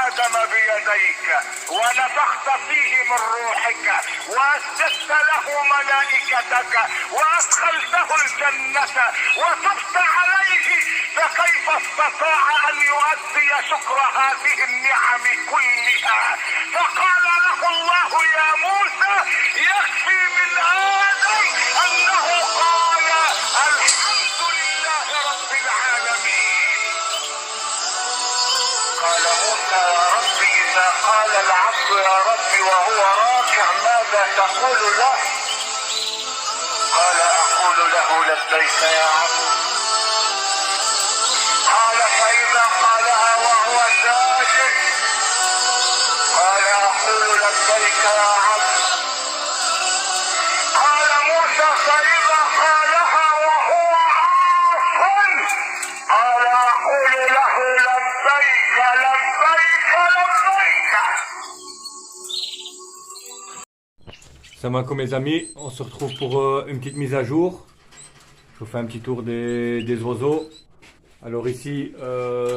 آدم بيديك ونفخت فيه من روحك وأسجدت له ملائكتك وأدخلته الجنة وتبت عليه، فكيف استطاع أن يؤدي شكر هذه النعم كلها؟ فقال له الله يا موسى يكفي من آدم أنه قال الحمد لله رب العالمين. قال موسى يا رب إذا قال العبد يا رب وهو راكع ماذا تقول له؟ قال أقول له لبيك يا عبد. قال فإذا قالها وهو ساجد قال أقول لبيك يا عبد. قال موسى فإذا قالها وهو عاص قال أقول له لبيك لبيك لبيك. Salam alaikum mes amis, on se retrouve pour une petite mise à jour. Je vous fais un petit tour des oiseaux. Alors ici,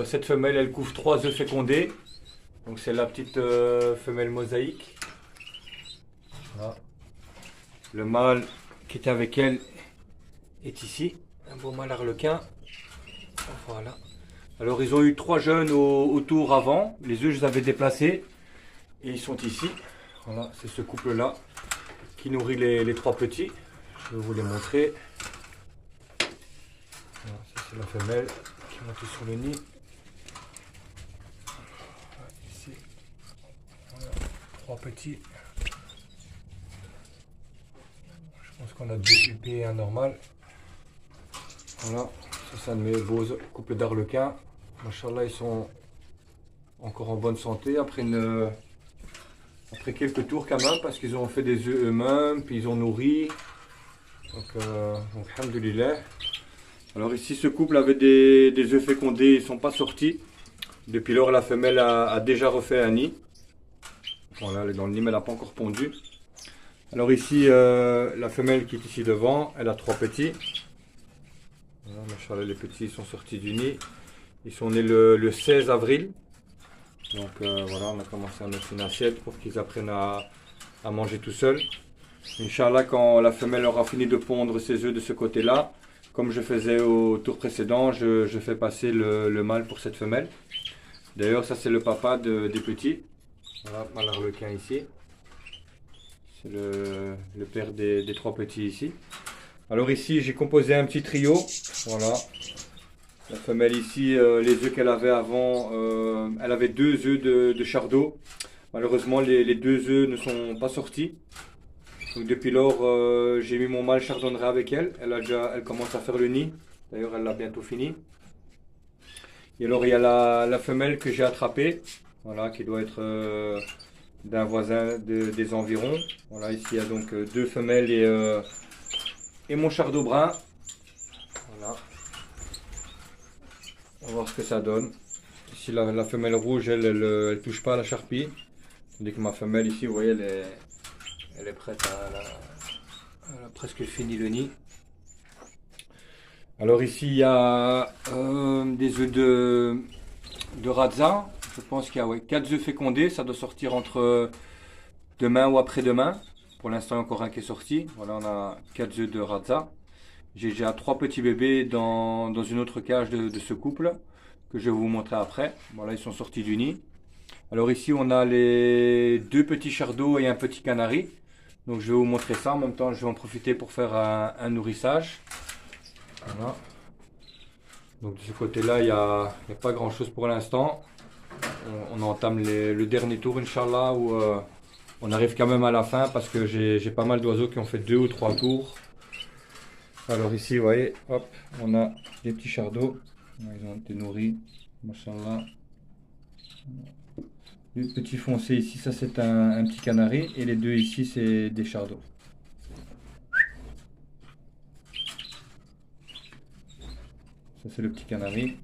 cette femelle elle couvre 3 œufs fécondés. Donc c'est la petite femelle mosaïque. Voilà. Le mâle qui était avec elle est ici. Un beau mâle arlequin. Voilà. Alors ils ont eu 3 jeunes au tour avant. Les œufs je les avais déplacés. Et ils sont ici. Voilà, c'est ce couple là qui nourrit les 3 petits. Je vais vous les montrer. Voilà, ça c'est la femelle qui est montée sur le nid. Ici, voilà, 3 petits. Je pense qu'on a 2 pupilles et un normal. Voilà, ça c'est un de mes beaux couples d'arlequins. Machallah, ils sont encore en bonne santé après quelques tours quand même, parce qu'ils ont fait des œufs eux-mêmes, puis ils ont nourri. Donc alhamdoulilah. Alors ici ce couple avait des œufs fécondés, ils ne sont pas sortis. Depuis lors la femelle a déjà refait un nid. Voilà, elle est dans le nid mais elle n'a pas encore pondu. Alors ici la femelle qui est ici devant, elle a 3 petits. Voilà, machallah, les petits sont sortis du nid. Ils sont nés le 16 avril. Donc voilà, on a commencé à mettre une assiette pour qu'ils apprennent à manger tout seuls. Inch'Allah, quand la femelle aura fini de pondre ses œufs de ce côté-là, comme je faisais au tour précédent, je fais passer le mâle pour cette femelle. D'ailleurs, ça c'est le papa des petits. Voilà, mâle arlequin ici. C'est le père des 3 petits ici. Alors ici, j'ai composé un petit trio. Voilà. La femelle ici, les œufs qu'elle avait avant, elle avait 2 œufs de chardot. Malheureusement, les 2 œufs ne sont pas sortis. Donc depuis lors, j'ai mis mon mâle chardonneret avec elle. Elle commence à faire le nid. D'ailleurs, elle l'a bientôt fini. Et alors, il y a la femelle que j'ai attrapée. Voilà, qui doit être d'un voisin des environs. Voilà, ici, il y a donc 2 femelles et mon chardot brun. Voilà. On va voir ce que ça donne. Ici la femelle rouge, elle touche pas à la charpie. Tandis que ma femelle ici, vous voyez, elle est prête elle a presque fini le nid. Alors ici il y a des œufs de Radza. Je pense qu'il y a 4 œufs fécondés. Ça doit sortir entre demain ou après-demain. Pour l'instant il y a encore un qui est sorti. Voilà, on a 4 œufs de Radza. J'ai déjà 3 petits bébés dans une autre cage de ce couple que je vais vous montrer après. Voilà, ils sont sortis du nid. Alors ici, on a les 2 petits chardots et un petit canari. Donc je vais vous montrer ça. En même temps, je vais en profiter pour faire un nourrissage. Voilà. Donc de ce côté-là, il n'y a pas grand-chose pour l'instant. On entame le dernier tour, Inch'Allah, où on arrive quand même à la fin parce que j'ai pas mal d'oiseaux qui ont fait 2 ou 3 tours. Alors ici, vous voyez, hop, on a des petits chardots. Ils ont été nourris, machallah. 2 petits foncés ici, ça c'est un petit canari. Et les 2 ici, c'est des chardots. Ça c'est le petit canari.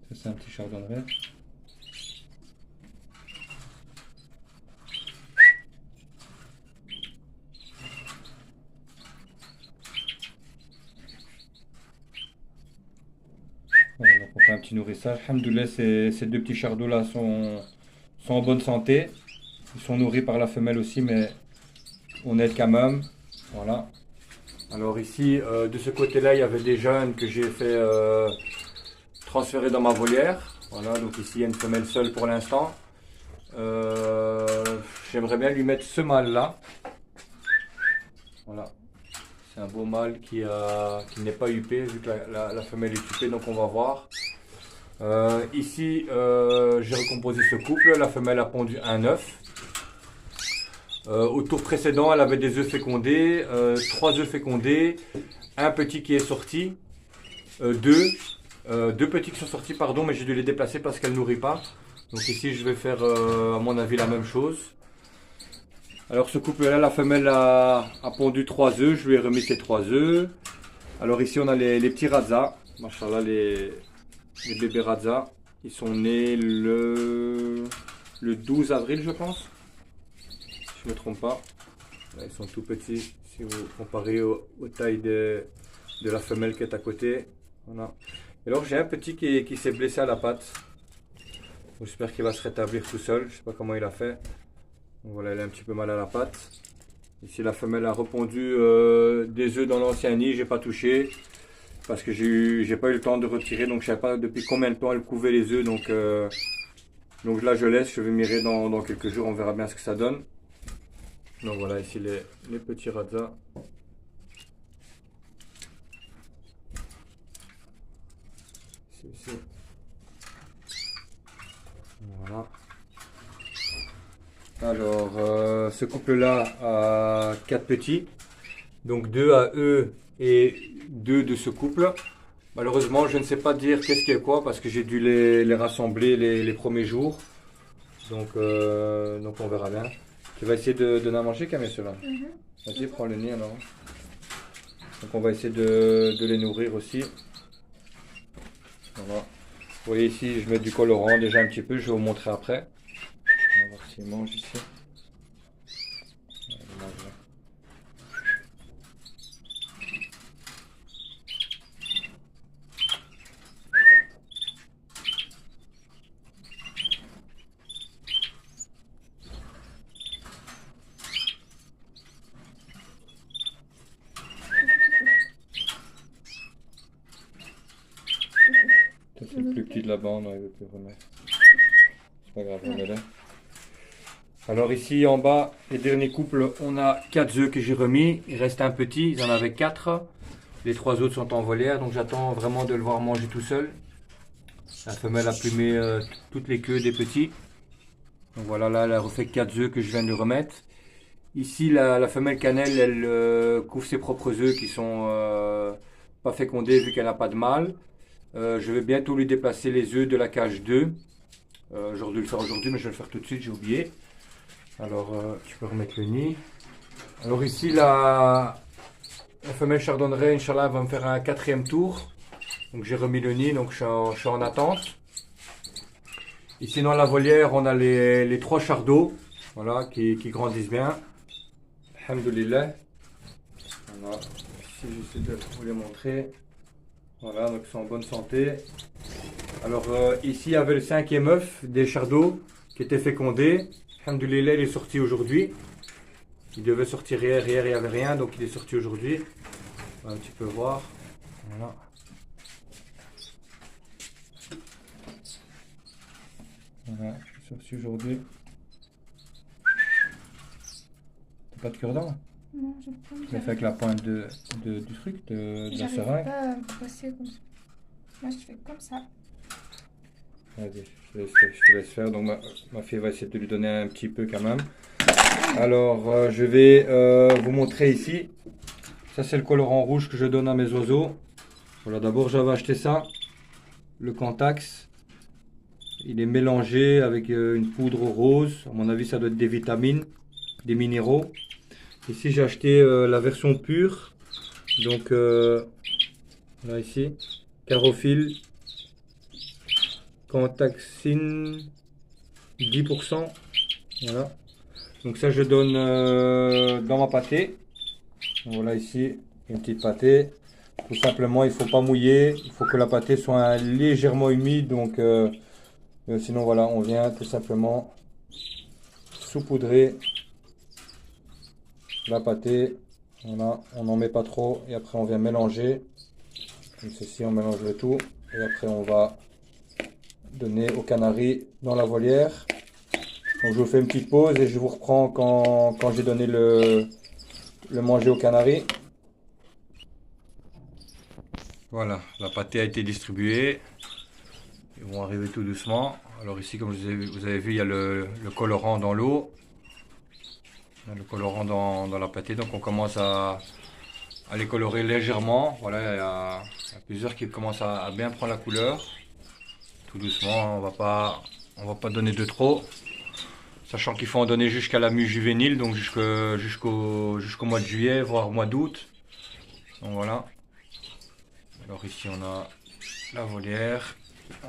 Ça c'est un petit chardonneret. petit nourrissage. Alhamdoulilah, ces deux petits chardons là sont en bonne santé. Ils sont nourris par la femelle aussi, mais on aide quand même. Voilà. Alors ici, de ce côté-là, il y avait des jeunes que j'ai fait transférer dans ma volière. Voilà, donc ici, il y a une femelle seule pour l'instant. J'aimerais bien lui mettre ce mâle-là. Voilà. C'est un beau mâle qui n'est pas huppé, vu que la femelle est huppée, donc on va voir. Ici, j'ai recomposé ce couple. La femelle a pondu un œuf. Au tour précédent, elle avait des œufs fécondés, 3 œufs fécondés, un petit qui est sorti, deux petits qui sont sortis, pardon, mais j'ai dû les déplacer parce qu'elle ne nourrit pas. Donc ici, je vais faire, à mon avis, la même chose. Alors ce couple-là, la femelle a pondu 3 œufs, je lui ai remis ces 3 œufs. Alors ici, on a les petits Radza, machallah, les bébés Radza. Ils sont nés le 12 avril, je pense. Je ne me trompe pas. Là, ils sont tout petits si vous comparez aux tailles de la femelle qui est à côté. Voilà. Et alors j'ai un petit qui s'est blessé à la patte. J'espère qu'il va se rétablir tout seul. Je ne sais pas comment il a fait. Donc voilà, il a un petit peu mal à la patte. Ici la femelle a répondu des œufs dans l'ancien nid. J'ai pas touché parce que j'ai pas eu le temps de retirer. Donc je ne sais pas depuis combien de temps elle couvait les œufs. Donc là je laisse. Je vais mirer dans quelques jours. On verra bien ce que ça donne. Donc voilà, ici les petits Radza. Ici. Voilà. Alors, ce couple-là a 4 petits. Donc 2 à eux et 2 de ce couple. Malheureusement, je ne sais pas dire qu'est-ce qui est quoi parce que j'ai dû les rassembler les premiers jours. Donc on verra bien. Tu vas essayer de donner à manger, Camille, ceux-là. Vas-y, prends le nid alors. Donc on va essayer de les nourrir aussi. Voilà. Vous voyez ici, je mets du colorant déjà un petit peu, je vais vous montrer après. On va voir s'ils mangent ici. C'est le plus petit de la bande, on ne veut plus remettre. C'est pas grave, on est là. Alors ici en bas, les derniers couples, on a 4 œufs que j'ai remis. Il reste un petit, ils en avaient 4. Les 3 autres sont en volière, donc j'attends vraiment de le voir manger tout seul. La femelle a plumé toutes les queues des petits. Donc voilà, là elle a refait 4 œufs que je viens de lui remettre. Ici la femelle cannelle, elle couvre ses propres œufs qui sont pas fécondés vu qu'elle n'a pas de mâle. Je vais bientôt lui déplacer les œufs de la cage 2. J'aurais dû le faire aujourd'hui, mais je vais le faire tout de suite, j'ai oublié. Alors, tu peux remettre le nid. Alors ici, la femelle chardonneret, Inch'Allah, va me faire un 4e tour. Donc j'ai remis le nid, donc je suis en attente. Ici dans la volière, on a les 3 chardots, voilà, qui grandissent bien. Alhamdoulilah. Voilà. Ici, j'essaie de vous les montrer. Voilà, donc ils sont en bonne santé. Alors ici, il y avait le 5e œuf des chardots qui était fécondé. Alhamdoulilah, il est sorti aujourd'hui. Il devait sortir hier, il n'y avait rien, donc il est sorti aujourd'hui. Voilà, tu peux voir. Voilà. Voilà, il est sorti aujourd'hui. T'as pas de cure-dent? Non, j'ai pas. Tu l'as fait avec la pointe du truc, de la seringue. Pas à me passer comme ça. Moi, je fais comme ça. Vas-y, je te laisse faire. Donc ma fille va essayer de lui donner un petit peu quand même. Alors, je vais vous montrer ici. Ça, c'est le colorant rouge que je donne à mes oiseaux. Voilà, d'abord, j'avais acheté ça. Le Cantax. Il est mélangé avec une poudre rose. À mon avis, ça doit être des vitamines, des minéraux. Ici, j'ai acheté la version pure. Donc, là, ici. Carophile. Cantaxine 10%. Voilà. Donc ça je donne dans ma pâtée. Voilà ici une petite pâtée. Tout simplement, il ne faut pas mouiller. Il faut que la pâtée soit légèrement humide. Donc, sinon, voilà, on vient tout simplement saupoudrer la pâtée. Voilà, on n'en met pas trop. Et après, on vient mélanger. Comme ceci, on mélange le tout. Et après, on va donner aux canaris dans la volière. Donc, je vous fais une petite pause et je vous reprends quand j'ai donné le manger aux canaris. Voilà, la pâtée a été distribuée. Ils vont arriver tout doucement. Alors ici, comme vous avez vu, il y a le colorant dans l'eau. Le colorant dans la pâtée. Donc on commence à les colorer légèrement. Voilà, il y a plusieurs qui commencent à bien prendre la couleur. Tout doucement, on va pas donner de trop. Sachant qu'il faut en donner jusqu'à la mue juvénile, donc jusqu'au mois de juillet, voire au mois d'août. Donc voilà. Alors ici on a la volière.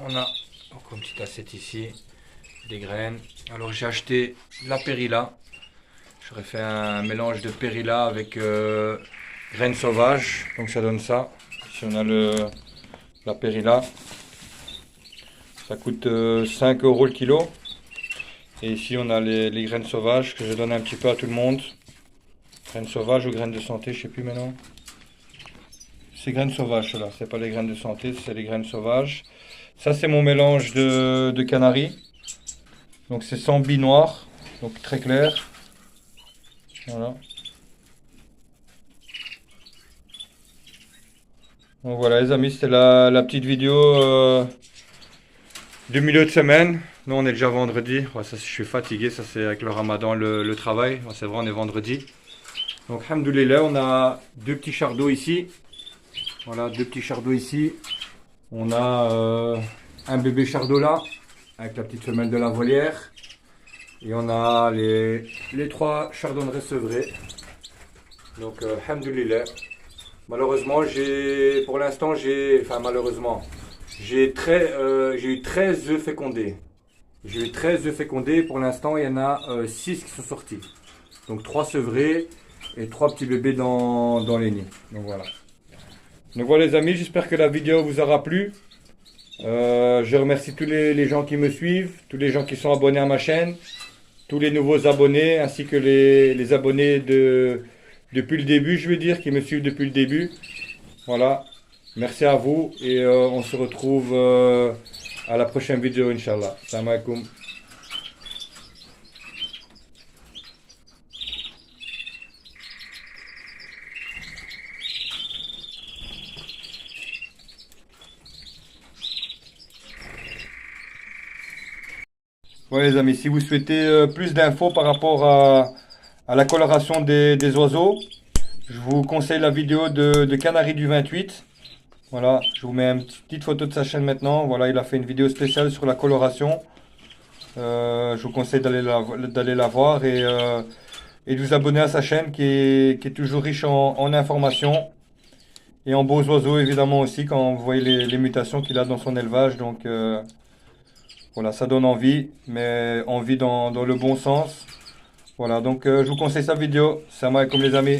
On a encore une petite assiette ici. Des graines. Alors j'ai acheté la périlla. J'aurais fait un mélange de périlla avec graines sauvages. Donc ça donne ça. Ici on a la périlla. Ça coûte 5 € le kilo. Et ici on a les graines sauvages que je donne un petit peu à tout le monde. Graines sauvages ou graines de santé, je sais plus maintenant. C'est graines sauvages cela, c'est pas les graines de santé, c'est les graines sauvages. Ça c'est mon mélange de canaris. Donc c'est sans billes noires, donc très clair. Voilà. Donc voilà les amis, c'était la petite vidéo du milieu de semaine. Nous on est déjà vendredi. Ouais, ça, je suis fatigué, ça c'est avec le ramadan, le travail. Ouais, c'est vrai, on est vendredi. Donc alhamdoulilah, on a deux petits chars ici. Voilà, deux petits chars ici. On a un bébé chardot là, avec la petite femelle de la volière. Et on a les trois chardons recevés. Donc alhamdoulilah. Malheureusement, j'ai eu 13 œufs fécondés. J'ai eu 13 œufs fécondés. Pour l'instant, il y en a 6 qui sont sortis. Donc 3 sevrés et 3 petits bébés dans les nids. Donc voilà. Donc voilà les amis, j'espère que la vidéo vous aura plu. Je remercie tous les gens qui me suivent, tous les gens qui sont abonnés à ma chaîne, tous les nouveaux abonnés, ainsi que les abonnés depuis le début, je veux dire, qui me suivent depuis le début. Voilà. Merci à vous et on se retrouve à la prochaine vidéo, Inch'Allah. Salam alaikum. Voilà les amis, si vous souhaitez plus d'infos par rapport à la coloration des oiseaux, je vous conseille la vidéo de Canari du 28. Voilà, je vous mets une petite photo de sa chaîne maintenant. Voilà, il a fait une vidéo spéciale sur la coloration. Je vous conseille d'aller la voir et de vous abonner à sa chaîne qui est toujours riche en informations et en beaux oiseaux évidemment aussi quand vous voyez les mutations qu'il a dans son élevage. Donc voilà, ça donne envie, mais envie dans le bon sens. Voilà, donc je vous conseille sa vidéo. Salam alaikum les amis.